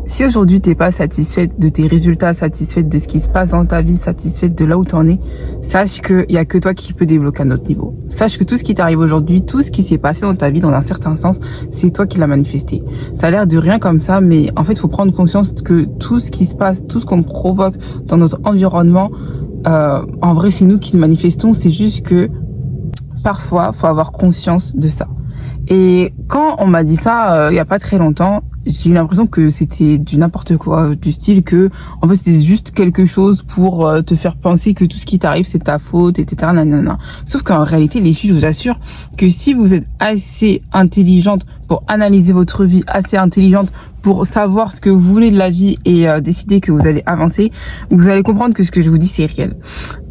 Si aujourd'hui t'es pas satisfaite de tes résultats, satisfaite de ce qui se passe dans ta vie, satisfaite de là où t'en es, sache qu'il y a que toi qui peux débloquer un autre niveau. Sache que tout ce qui t'arrive aujourd'hui, tout ce qui s'est passé dans ta vie dans un certain sens, c'est toi qui l'as manifesté. Ça a l'air de rien comme ça, mais en fait, il faut prendre conscience que tout ce qui se passe, tout ce qu'on provoque dans notre environnement, en vrai, c'est nous qui le manifestons. C'est juste que parfois, faut avoir conscience de ça. Et quand on m'a dit ça, il y a pas très longtemps, j'ai eu l'impression que c'était du n'importe quoi, du style que, en fait, c'était juste quelque chose pour te faire penser que tout ce qui t'arrive, c'est ta faute, etc. Nanana. Sauf qu'en réalité, les filles, je vous assure que si vous êtes assez intelligente pour analyser votre vie, assez intelligente pour savoir ce que vous voulez de la vie et décider que vous allez avancer, vous allez comprendre que ce que je vous dis, c'est réel.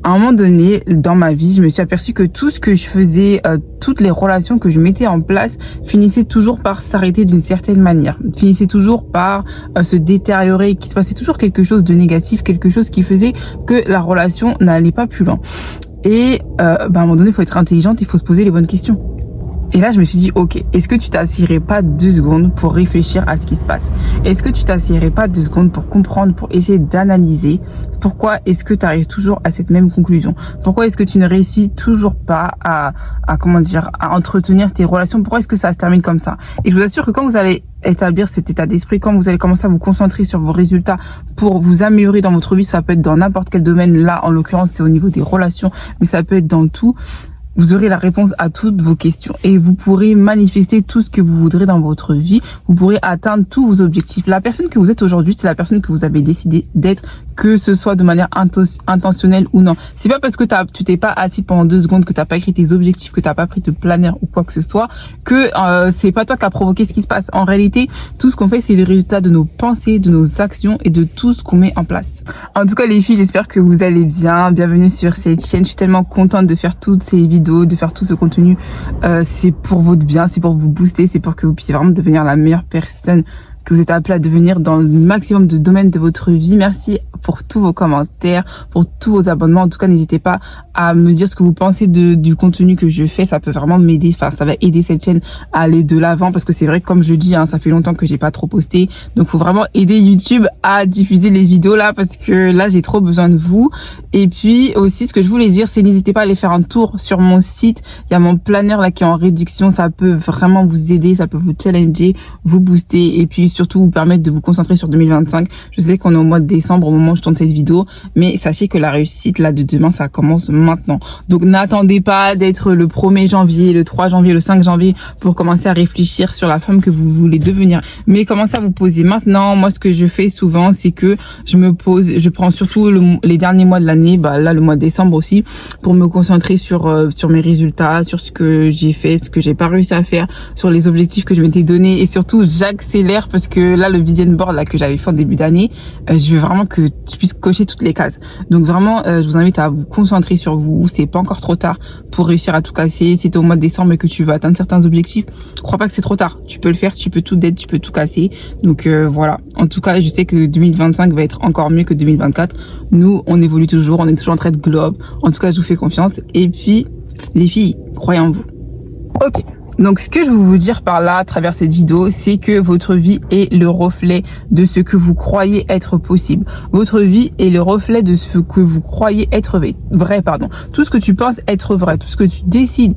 À un moment donné, dans ma vie, je me suis aperçue que tout ce que je faisais, toutes les relations que je mettais en place, finissaient toujours par s'arrêter d'une certaine manière, finissaient toujours par se détériorer, qu'il se passait toujours quelque chose de négatif, quelque chose qui faisait que la relation n'allait pas plus loin. Et à un moment donné, il faut être intelligente, il faut se poser les bonnes questions. Et là, je me suis dit, ok, est-ce que tu t'assieds pas 2 secondes pour réfléchir à ce qui se passe? Est-ce que tu t'assieds pas 2 secondes pour comprendre, pour essayer d'analyser pourquoi est-ce que tu arrives toujours à cette même conclusion? Pourquoi est-ce que tu ne réussis toujours pas à entretenir tes relations? Pourquoi est-ce que ça se termine comme ça? Et je vous assure que quand vous allez établir cet état d'esprit, quand vous allez commencer à vous concentrer sur vos résultats pour vous améliorer dans votre vie, ça peut être dans n'importe quel domaine. Là, en l'occurrence, c'est au niveau des relations, mais ça peut être dans tout. Vous aurez la réponse à toutes vos questions et vous pourrez manifester tout ce que vous voudrez dans votre vie. Vous pourrez atteindre tous vos objectifs. La personne que vous êtes aujourd'hui, c'est la personne que vous avez décidé d'être, que ce soit de manière intentionnelle ou non. C'est pas parce que tu t'es pas assis pendant 2 secondes, que t'as pas écrit tes objectifs, que t'as pas pris de planner ou quoi que ce soit, que c'est pas toi qui a provoqué ce qui se passe. En réalité, tout ce qu'on fait, c'est le résultat de nos pensées, de nos actions et de tout ce qu'on met en place. En tout cas, les filles, j'espère que vous allez bien. Bienvenue sur cette chaîne. Je suis tellement contente de faire toutes ces vidéos, de faire tout ce contenu. C'est pour votre bien, c'est pour vous booster, c'est pour que vous puissiez vraiment devenir la meilleure personne que vous êtes appelé à devenir dans le maximum de domaines de votre vie. Merci pour tous vos commentaires, pour tous vos abonnements. En tout cas, n'hésitez pas à me dire ce que vous pensez du contenu que je fais. Ça peut vraiment m'aider. Enfin, ça va aider cette chaîne à aller de l'avant parce que c'est vrai que, comme je le dis, ça fait longtemps que j'ai pas trop posté. Donc, faut vraiment aider YouTube à diffuser les vidéos là parce que là, j'ai trop besoin de vous. Et puis aussi, ce que je voulais dire, c'est n'hésitez pas à aller faire un tour sur mon site. Il y a mon planner là qui est en réduction. Ça peut vraiment vous aider, ça peut vous challenger, vous booster et puis surtout vous permettre de vous concentrer sur 2025. Je sais qu'on est au mois de décembre au moment où je tourne cette vidéo, mais sachez que la réussite là de demain, ça commence maintenant. Donc n'attendez pas d'être le 1er janvier, le 3 janvier, le 5 janvier pour commencer à réfléchir sur la femme que vous voulez devenir. Mais commencez à vous poser maintenant. Moi, ce que je fais souvent, c'est que je me pose, je prends surtout les derniers mois de l'année, là le mois de décembre aussi, pour me concentrer sur mes résultats, sur ce que j'ai fait, ce que j'ai pas réussi à faire, sur les objectifs que je m'étais donné et surtout j'accélère parce que là le vision board là que j'avais fait en début d'année, je veux vraiment que tu puisses cocher toutes les cases. Donc vraiment, je vous invite à vous concentrer sur vous. C'est pas encore trop tard pour réussir à tout casser. Si t'es au mois de décembre et que tu veux atteindre certains objectifs, je crois pas que c'est trop tard. Tu peux le faire, tu peux tout tu peux tout casser. Donc voilà. En tout cas, je sais que 2025 va être encore mieux que 2024. Nous, on évolue toujours, on est toujours en train de globe. En tout cas, je vous fais confiance. Et puis, les filles, croyez en vous. Ok. Donc, ce que je veux vous dire par là, à travers cette vidéo, c'est que votre vie est le reflet de ce que vous croyez être possible. Votre vie est le reflet de ce que vous croyez être vrai. Tout ce que tu penses être vrai, tout ce que tu décides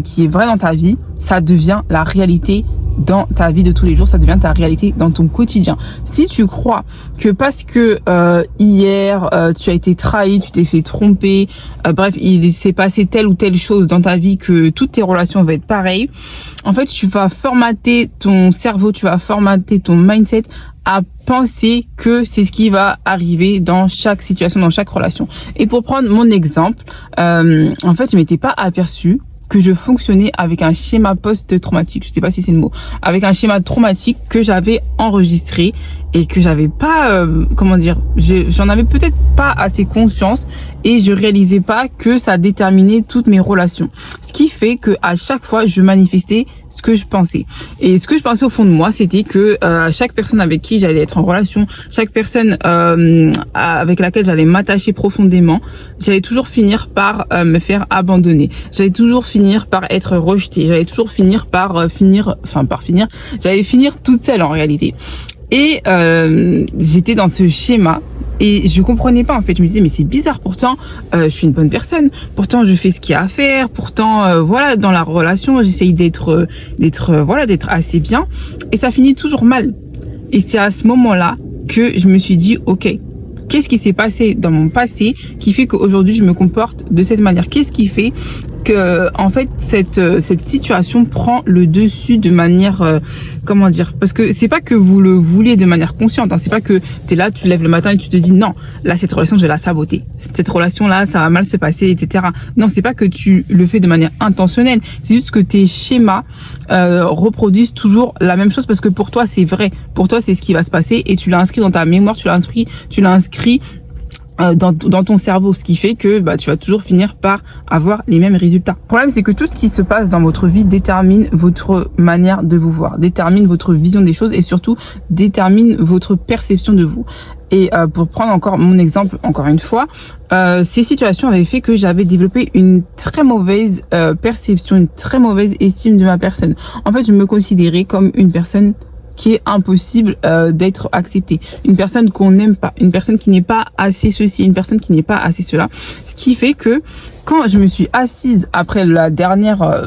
qui est vrai dans ta vie, ça devient la réalité dans ta vie de tous les jours, ça devient ta réalité dans ton quotidien. Si tu crois que parce que hier tu as été trahi, tu t'es fait tromper, bref, il s'est passé telle ou telle chose dans ta vie que toutes tes relations vont être pareilles, en fait, tu vas formater ton cerveau, tu vas formater ton mindset à penser que c'est ce qui va arriver dans chaque situation, dans chaque relation. Et pour prendre mon exemple, en fait, je m'étais pas aperçue que je fonctionnais avec un schéma post-traumatique, je sais pas si c'est le mot, avec un schéma traumatique que j'avais enregistré et que j'avais pas, j'en avais peut-être pas assez conscience et je réalisais pas que ça déterminait toutes mes relations. Ce qui fait que à chaque fois, je manifestais ce que je pensais. Et ce que je pensais au fond de moi, c'était que chaque personne avec qui j'allais être en relation, chaque personne avec laquelle j'allais m'attacher profondément, j'allais toujours finir par me faire abandonner. J'allais toujours finir par être rejetée. J'allais toujours finir j'allais finir toute seule en réalité. Et j'étais dans ce schéma. Et je comprenais pas en fait, je me disais mais c'est bizarre, pourtant je suis une bonne personne, pourtant je fais ce qu'il y a à faire, pourtant voilà, dans la relation j'essaye d'être assez bien, et ça finit toujours mal. Et c'est à ce moment-là que je me suis dit ok, qu'est-ce qui s'est passé dans mon passé qui fait qu'aujourd'hui je me comporte de cette manière? Qu'est-ce qui fait que en fait cette situation prend le dessus de manière comment dire, parce que c'est pas que vous le vouliez de manière consciente, hein. C'est pas que t'es là, tu te lèves le matin et tu te dis non, là cette relation je vais la saboter, cette relation là ça va mal se passer, etc. Non, c'est pas que tu le fais de manière intentionnelle, c'est juste que tes schémas reproduisent toujours la même chose parce que pour toi c'est vrai, pour toi c'est ce qui va se passer et tu l'as inscrit dans ta mémoire, tu l'as inscrit dans ton cerveau, ce qui fait que tu vas toujours finir par avoir les mêmes résultats. Le problème, c'est que tout ce qui se passe dans votre vie détermine votre manière de vous voir, détermine votre vision des choses et surtout détermine votre perception de vous. Et pour prendre encore mon exemple, encore une fois, ces situations avaient fait que j'avais développé une très mauvaise perception, une très mauvaise estime de ma personne. En fait, je me considérais comme une personne qui est impossible d'être acceptée, une personne qu'on n'aime pas, une personne qui n'est pas assez ceci, une personne qui n'est pas assez cela, ce qui fait que quand je me suis assise après la dernière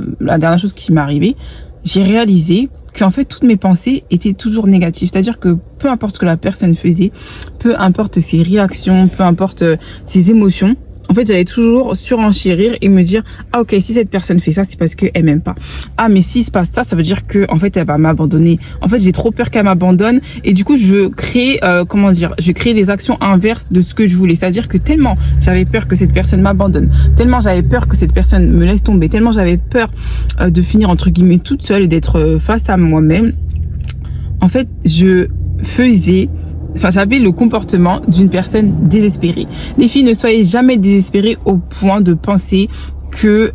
chose qui m'est arrivée, j'ai réalisé qu'en fait toutes mes pensées étaient toujours négatives, c'est-à-dire que peu importe ce que la personne faisait, peu importe ses réactions, peu importe ses émotions, en fait, j'allais toujours surenchérir et me dire ah ok, si cette personne fait ça, c'est parce qu'elle m'aime pas. Ah mais s'il se passe ça, ça veut dire que en fait elle va m'abandonner. En fait, j'ai trop peur qu'elle m'abandonne et du coup je crée je crée des actions inverses de ce que je voulais. C'est-à-dire que tellement j'avais peur que cette personne m'abandonne, tellement j'avais peur que cette personne me laisse tomber, tellement j'avais peur de finir entre guillemets toute seule et d'être face à moi-même. En fait, j'avais le comportement d'une personne désespérée. Les filles, ne soyez jamais désespérées au point de penser que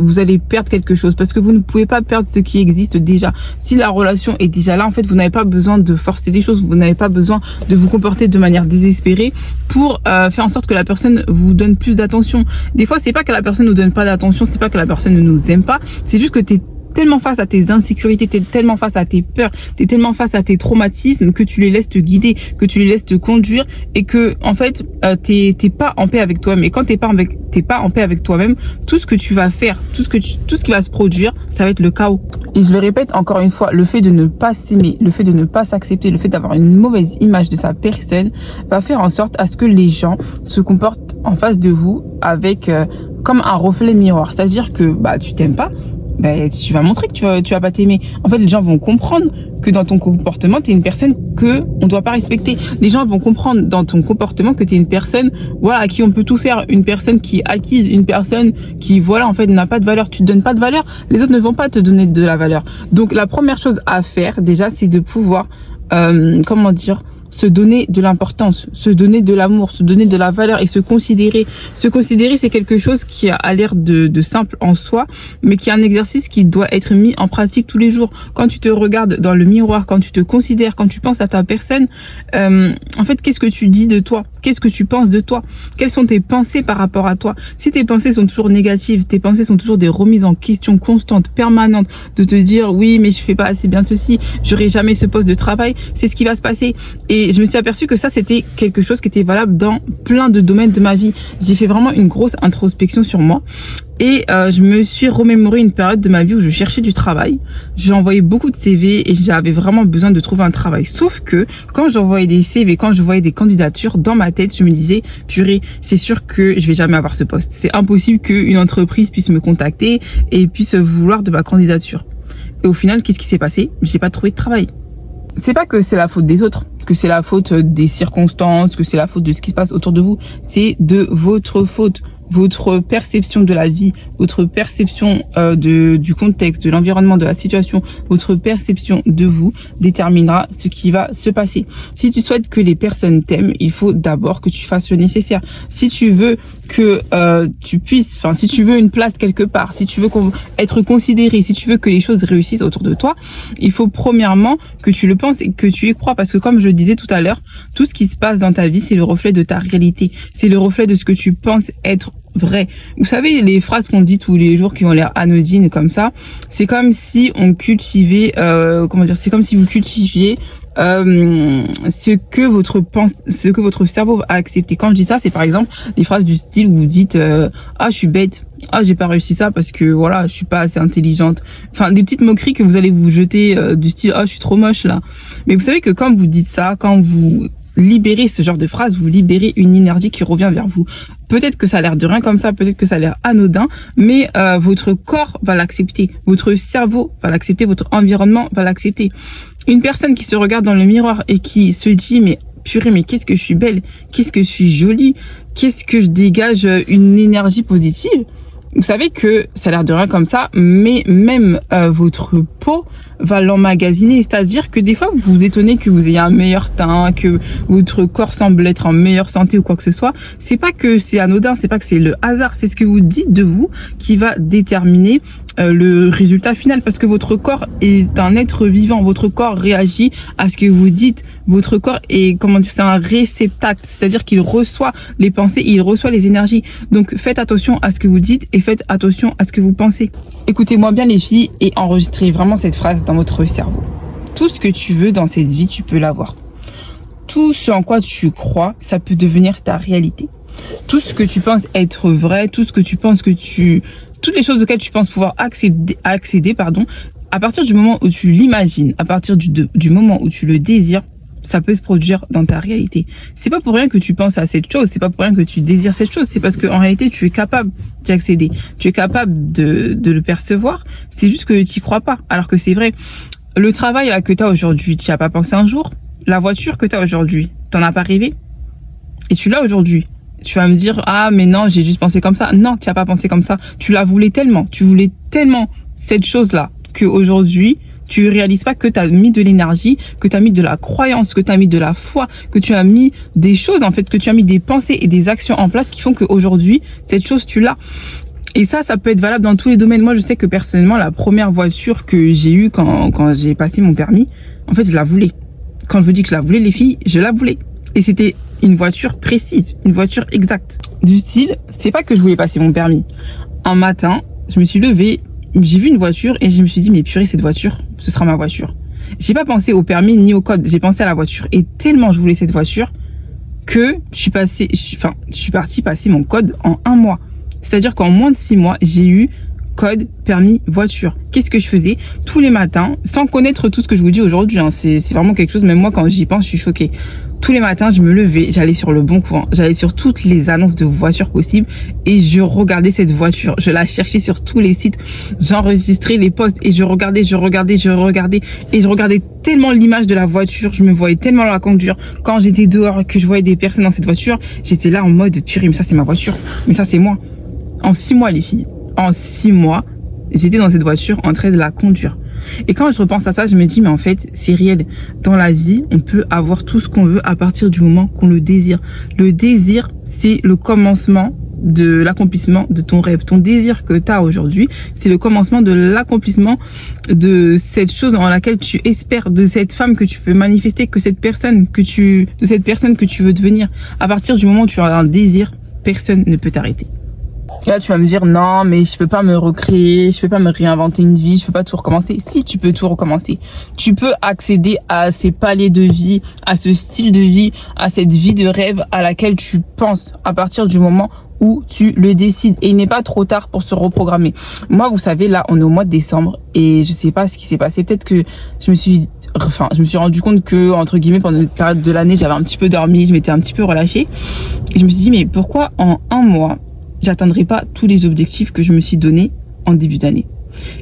vous allez perdre quelque chose, parce que vous ne pouvez pas perdre ce qui existe déjà. Si la relation est déjà là, en fait, vous n'avez pas besoin de forcer les choses, vous n'avez pas besoin de vous comporter de manière désespérée pour faire en sorte que la personne vous donne plus d'attention. Des fois, c'est pas que la personne nous donne pas d'attention, c'est pas que la personne ne nous aime pas, c'est juste que t'es tellement face à tes insécurités, t'es tellement face à tes peurs, t'es tellement face à tes traumatismes que tu les laisses te guider, que tu les laisses te conduire et que en fait t'es pas en paix avec toi-même. Et quand t'es pas en paix avec toi-même, tout ce que tu vas faire, tout ce qui va se produire, ça va être le chaos. Et je le répète encore une fois, le fait de ne pas s'aimer, le fait de ne pas s'accepter, le fait d'avoir une mauvaise image de sa personne va faire en sorte à ce que les gens se comportent en face de vous avec comme un reflet miroir. C'est-à-dire que tu t'aimes pas, tu vas montrer que tu vas pas t'aimer. En fait, les gens vont comprendre que dans ton comportement, tu es une personne que on doit pas respecter. Les gens vont comprendre dans ton comportement que tu es une personne à qui on peut tout faire, une personne qui est acquise, une personne qui en fait n'a pas de valeur. Tu te donnes pas de valeur, les autres ne vont pas te donner de la valeur. Donc la première chose à faire déjà, c'est de pouvoir se donner de l'importance, se donner de l'amour, se donner de la valeur et se considérer. Se considérer, c'est quelque chose qui a l'air de simple en soi, mais qui est un exercice qui doit être mis en pratique tous les jours. Quand tu te regardes dans le miroir, quand tu te considères, quand tu penses à ta personne, en fait, qu'est-ce que tu dis de toi? Qu'est-ce que tu penses de toi? Quelles sont tes pensées par rapport à toi? Si tes pensées sont toujours négatives, tes pensées sont toujours des remises en question constantes, permanentes, de te dire oui, mais je fais pas assez bien ceci, j'aurai jamais ce poste de travail, c'est ce qui va se passer. Et je me suis aperçue que ça, c'était quelque chose qui était valable dans plein de domaines de ma vie. J'ai fait vraiment une grosse introspection sur moi. Et je me suis remémoré une période de ma vie où je cherchais du travail. J'ai envoyé beaucoup de CV et j'avais vraiment besoin de trouver un travail. Sauf que quand j'envoyais des CV, quand je voyais des candidatures, dans ma tête, je me disais, purée, c'est sûr que je vais jamais avoir ce poste. C'est impossible qu'une entreprise puisse me contacter et puisse vouloir de ma candidature. Et au final, qu'est-ce qui s'est passé? J'ai pas trouvé de travail. C'est pas que c'est la faute des autres, que c'est la faute des circonstances, que c'est la faute de ce qui se passe autour de vous. C'est de votre faute. Votre perception de la vie, votre perception du contexte, de l'environnement, de la situation, votre perception de vous déterminera ce qui va se passer. Si tu souhaites que les personnes t'aiment, il faut d'abord que tu fasses le nécessaire. Si tu veux que si tu veux une place quelque part, si tu veux être considéré, si tu veux que les choses réussissent autour de toi, il faut premièrement que tu le penses et que tu y crois, parce que comme je le disais tout à l'heure, tout ce qui se passe dans ta vie, c'est le reflet de ta réalité, c'est le reflet de ce que tu penses être vrai. Vous savez, les phrases qu'on dit tous les jours qui ont l'air anodines comme ça, c'est comme si on cultivait, c'est comme si vous cultiviez ce que votre cerveau va accepter. Quand je dis ça, c'est par exemple des phrases du style où vous dites ah je suis bête, ah j'ai pas réussi ça parce que voilà je suis pas assez intelligente. Enfin des petites moqueries que vous allez vous jeter du style ah je suis trop moche là. Mais vous savez que quand vous dites ça, quand vous libérez ce genre de phrase, vous libérez une énergie qui revient vers vous. Peut-être que ça a l'air de rien comme ça, peut-être que ça a l'air anodin, mais votre corps va l'accepter, votre cerveau va l'accepter, votre environnement va l'accepter. Une personne qui se regarde dans le miroir et qui se dit mais purée, mais qu'est-ce que je suis belle, qu'est-ce que je suis jolie, qu'est-ce que je dégage une énergie positive. Vous savez que ça a l'air de rien comme ça, mais même votre peau va l'emmagasiner. C'est-à-dire que des fois, vous vous étonnez que vous ayez un meilleur teint, que votre corps semble être en meilleure santé ou quoi que ce soit. C'est pas que c'est anodin, c'est pas que c'est le hasard, c'est ce que vous dites de vous qui va déterminer le résultat final, parce que votre corps est un être vivant, votre corps réagit à ce que vous dites, votre corps est, comment dire, c'est un réceptacle, c'est-à-dire qu'il reçoit les pensées, il reçoit les énergies. Donc faites attention à ce que vous dites et faites attention à ce que vous pensez. Écoutez-moi bien les filles et enregistrez vraiment cette phrase dans votre cerveau. Tout ce que tu veux dans cette vie, tu peux l'avoir. Tout ce en quoi tu crois, ça peut devenir ta réalité. Tout ce que tu penses être vrai, tout ce que tu penses toutes les choses auxquelles tu penses pouvoir accéder, à partir du moment où tu l'imagines, à partir du moment où tu le désires, ça peut se produire dans ta réalité. C'est pas pour rien que tu penses à cette chose, c'est pas pour rien que tu désires cette chose, c'est parce qu'en réalité tu es capable d'y accéder, tu es capable de le percevoir, c'est juste que tu y crois pas, alors que c'est vrai. Le travail là que tu as aujourd'hui, tu n'y as pas pensé un jour. La voiture que tu as aujourd'hui, t'en as pas rêvé et tu l'as aujourd'hui. Tu vas me dire ah mais non j'ai juste pensé comme ça. Non, tu n'as pas pensé comme ça. Tu la voulais tellement, cette chose là que aujourd'hui tu réalises pas que tu as mis de l'énergie, que tu as mis de la croyance, que tu as mis de la foi, que tu as mis des choses en fait, que tu as mis des pensées et des actions en place qui font qu'aujourd'hui cette chose tu l'as. Et ça peut être valable dans tous les domaines. Moi je sais que personnellement la première voiture que j'ai eue quand j'ai passé mon permis, en fait je la voulais. Quand je vous dis que je la voulais les filles, je la voulais. Et c'était une voiture précise, une voiture exacte. Du style, c'est pas que je voulais passer mon permis. Un matin, je me suis levée, j'ai vu une voiture et je me suis dit, mais purée, cette voiture, ce sera ma voiture. J'ai pas pensé au permis ni au code, j'ai pensé à la voiture. Et tellement je voulais cette voiture que je suis partie passer mon code en 1 mois. C'est-à-dire qu'en moins de 6 mois, j'ai eu code, permis, voiture. Qu'est-ce que je faisais tous les matins, sans connaître tout ce que je vous dis aujourd'hui, hein. C'est vraiment quelque chose, même moi quand j'y pense, je suis choquée. Tous les matins, je me levais, j'allais sur le Bon Coin, j'allais sur toutes les annonces de voitures possibles et je regardais cette voiture. Je la cherchais sur tous les sites, j'enregistrais les posts et je regardais et je regardais tellement l'image de la voiture, je me voyais tellement la conduire. Quand j'étais dehors et que je voyais des personnes dans cette voiture, j'étais là en mode purée, mais ça c'est ma voiture, mais ça c'est moi. En 6 mois les filles, en 6 mois, j'étais dans cette voiture en train de la conduire. Et quand je repense à ça, je me dis, mais en fait, c'est réel. Dans la vie, on peut avoir tout ce qu'on veut à partir du moment qu'on le désire. Le désir, c'est le commencement de l'accomplissement de ton rêve. Ton désir que tu as aujourd'hui, c'est le commencement de l'accomplissement de cette chose en laquelle tu espères, de cette femme que tu veux manifester, de cette personne que tu veux devenir. À partir du moment où tu as un désir, personne ne peut t'arrêter. Et là, tu vas me dire, non, mais je peux pas me recréer, je peux pas me réinventer une vie, je peux pas tout recommencer. Si, tu peux tout recommencer. Tu peux accéder à ces paliers de vie, à ce style de vie, à cette vie de rêve à laquelle tu penses à partir du moment où tu le décides. Et il n'est pas trop tard pour se reprogrammer. Moi, vous savez, là, on est au mois de décembre et je sais pas ce qui s'est passé. Peut-être que je me suis rendu compte que, entre guillemets, pendant cette période de l'année, j'avais un petit peu dormi, je m'étais un petit peu relâchée. Et je me suis dit, mais pourquoi en 1 mois, j'atteindrai pas tous les objectifs que je me suis donné en début d'année.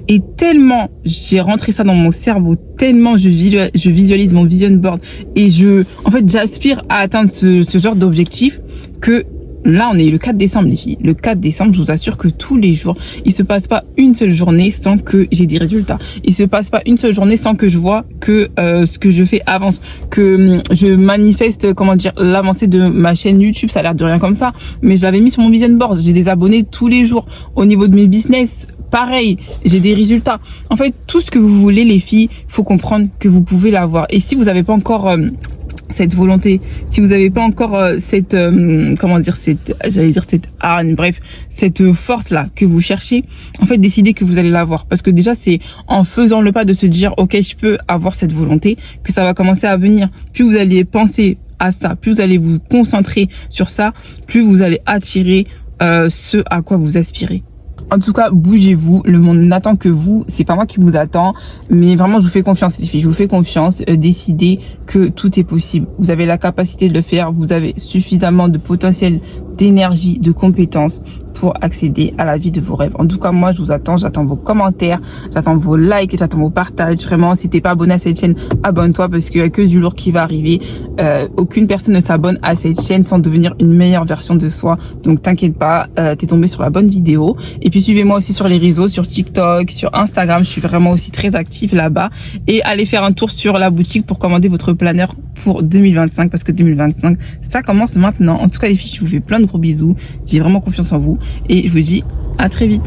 Et tellement j'ai rentré ça dans mon cerveau, tellement je visualise mon vision board et j'aspire à atteindre ce genre d'objectif que là, on est le 4 décembre, les filles. Le 4 décembre, je vous assure que tous les jours, il se passe pas une seule journée sans que j'ai des résultats. Il se passe pas une seule journée sans que je vois que ce que je fais avance, que je manifeste, l'avancée de ma chaîne YouTube. Ça a l'air de rien comme ça, mais je l'avais mis sur mon vision board. J'ai des abonnés tous les jours. Au niveau de mes business, pareil, j'ai des résultats. En fait, tout ce que vous voulez, les filles, faut comprendre que vous pouvez l'avoir. Et si vous n'avez pas encore cette volonté, si vous n'avez pas encore cette cette âne, bref, cette force là que vous cherchez, en fait décidez que vous allez l'avoir, parce que déjà c'est en faisant le pas de se dire ok, je peux avoir cette volonté, que ça va commencer à venir. Plus vous allez penser à ça, plus vous allez vous concentrer sur ça, plus vous allez attirer ce à quoi vous aspirez. En tout cas, bougez-vous, le monde n'attend que vous, c'est pas moi qui vous attends, mais vraiment je vous fais confiance les filles, je vous fais confiance, décidez que tout est possible, vous avez la capacité de le faire, vous avez suffisamment de potentiel, d'énergie, de compétences pour accéder à la vie de vos rêves. En tout cas, moi je vous attends, j'attends vos commentaires, j'attends vos likes, j'attends vos partages. Vraiment, si t'es pas abonné à cette chaîne, abonne-toi, parce qu'il y a que du lourd qui va arriver. Aucune personne ne s'abonne à cette chaîne sans devenir une meilleure version de soi, donc t'inquiète pas, t'es tombé sur la bonne vidéo. Et puis suivez-moi aussi sur les réseaux, sur TikTok, sur Instagram, je suis vraiment aussi très active là-bas. Et allez faire un tour sur la boutique pour commander votre planeur pour 2025, parce que 2025 ça commence maintenant. En tout cas les filles, je vous fais plein de gros bisous, j'ai vraiment confiance en vous et je vous dis à très vite.